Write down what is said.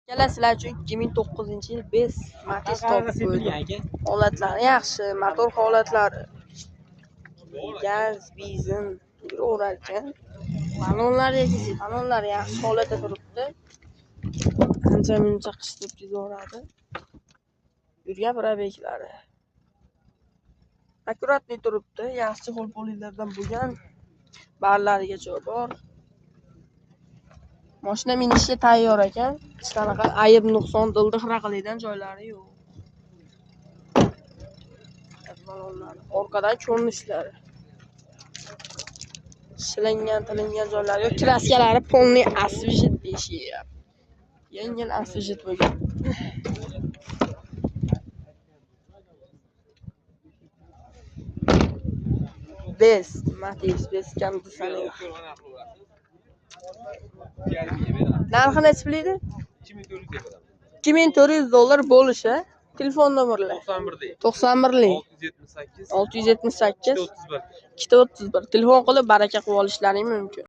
Kelasizlar uchun 2009-yil Bez Matiz topib qo'ydim. Holatlari yaxshi, motor holatlari, gaz, benzin yuraverar ekan. Balonlar yaxshi holatda turibdi. Ancha-muncha qistirib yuboradi. Yurgan probeklari akkuratli turibdi. Yaxshi qo'l-qo'llardan bo'lgan. Barlarigacha bor. Mashina minishga tayyor ekan. Hech qanaqa ayb, nuqson, dildi-xira qiladigan joylari yo'q. Balonlar, orqadan ko'rinishlari. Tilingan joylari yo'q. Kraskalari polniy asvejit deyishyapti. Yengil asvejit bo'lgan. Bez Matiz, Bez konditsioner. Narxi necha pul edi? $2400 bo'lishi. Telefon nomerlari 91lik 678 231. Telefon qilib baraka qilib olishlaring mumkin.